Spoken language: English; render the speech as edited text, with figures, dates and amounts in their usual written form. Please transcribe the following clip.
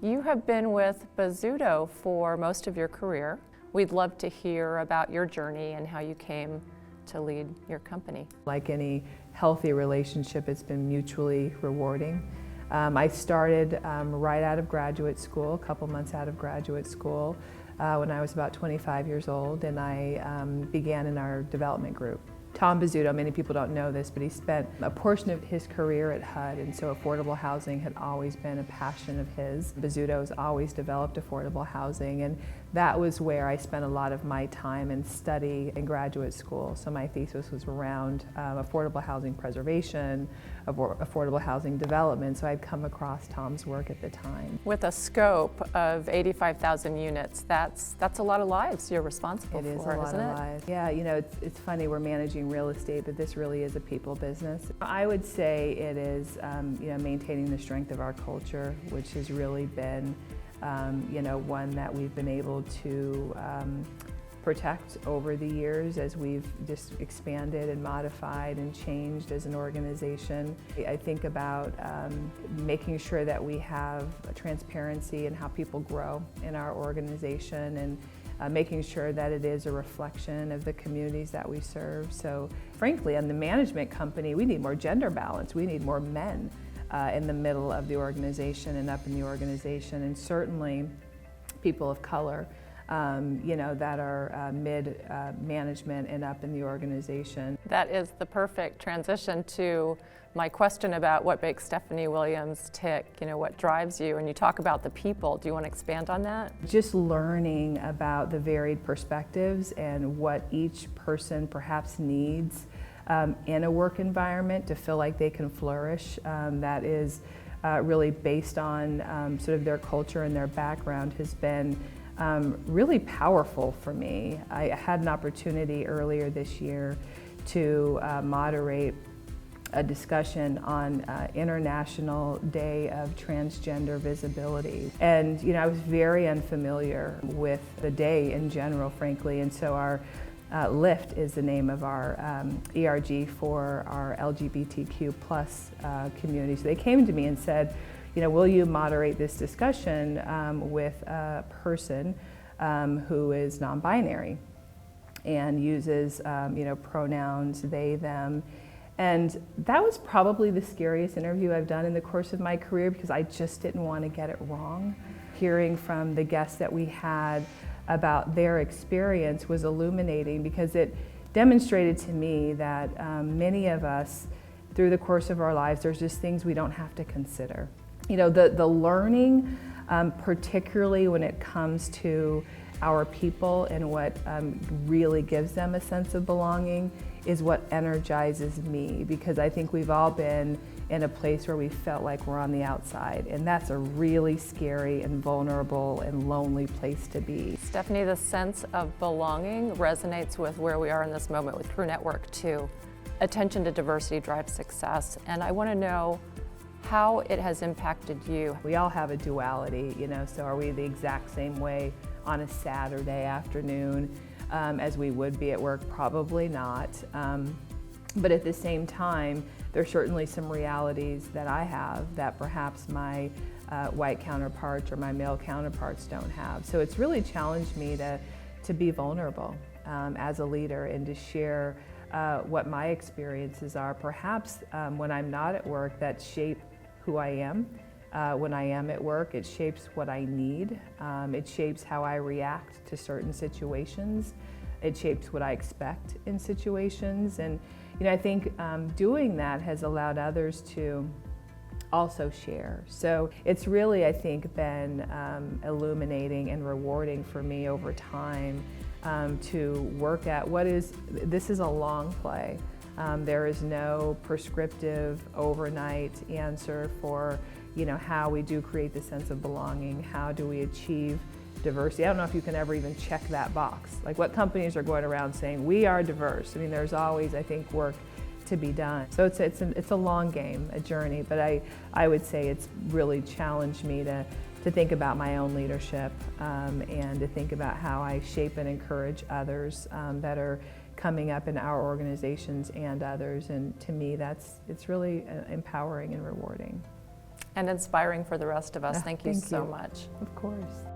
You have been with Bozzuto for most of your career. We'd love to hear about your journey and how you came to lead your company. Like any healthy relationship, it's been mutually rewarding. I started right out of graduate school, a couple months out of graduate school, when I was about 25 years old, and I began in our development group. Tom Bozzuto, many people don't know this, but he spent a portion of his career at HUD, and so affordable housing had always been a passion of his. Bozzuto has always developed affordable housing, and that was where I spent a lot of my time in study in graduate school. So my thesis was around affordable housing preservation, affordable housing development, so I'd come across Tom's work at the time. With a scope of 85,000 units, that's a lot of lives you're responsible for, isn't it? It is a lot of lives. Yeah, you know, it's funny, we're managing real estate, but this really is a people business. I would say it is, you know, maintaining the strength of our culture, which has really been, you know, one that we've been able to protect over the years as we've just expanded and modified and changed as an organization. I think about making sure that we have transparency in how people grow in our organization, and making sure that it is a reflection of the communities that we serve. So frankly, in the management company, we need more gender balance. We need more men in the middle of the organization and up in the organization, and certainly people of color, you know, that are mid-management and up in the organization. That is the perfect transition to my question about what makes Stephanie Williams tick, you know, what drives you, and you talk about the people. Do you want to expand on that? Just learning about the varied perspectives and what each person perhaps needs in a work environment to feel like they can flourish. That is really based on sort of their culture and their background has been really powerful for me. I had an opportunity earlier this year to moderate a discussion on International Day of Transgender Visibility. And you know, I was very unfamiliar with the day in general, frankly, and so our LIFT is the name of our ERG for our LGBTQ plus community. So they came to me and said, you know, will you moderate this discussion with a person who is non-binary and uses, you know, pronouns they, them. And that was probably the scariest interview I've done in the course of my career, because I just didn't want to get it wrong. Hearing from the guests that we had about their experience was illuminating, because it demonstrated to me that many of us, through the course of our lives, there's just things we don't have to consider. You know, the learning, particularly when it comes to our people and what really gives them a sense of belonging, is what energizes me, because I think we've all been in a place where we felt like we're on the outside, and that's a really scary and vulnerable and lonely place to be. Stephanie, the sense of belonging resonates with where we are in this moment with Crew Network too. Attention to diversity drives success, and I want to know how it has impacted you. We all have a duality, you know, so are we the exact same way on a Saturday afternoon as we would be at work? Probably not. But at the same time, there's certainly some realities that I have that perhaps my white counterparts or my male counterparts don't have. So it's really challenged me to be vulnerable as a leader and to share what my experiences are, perhaps when I'm not at work, that shape who I am. When I am at work, it shapes what I need. It shapes how I react to certain situations. It shapes what I expect in situations. And you know, I think doing that has allowed others to also share. So it's really, I think, been illuminating and rewarding for me over time to work at this is a long play. There is no prescriptive overnight answer for, you know, how we do create the sense of belonging, how do we achieve diversity. I don't know if you can ever even check that box. Like, what companies are going around saying, we are diverse? I mean, there's always, I think, work to be done. So it's a long game, a journey, but I would say it's really challenged me to think about my own leadership and to think about how I shape and encourage others that are coming up in our organizations and others. And to me, it's really empowering and rewarding. And inspiring for the rest of us. Thank you Thank so you. much. Of course.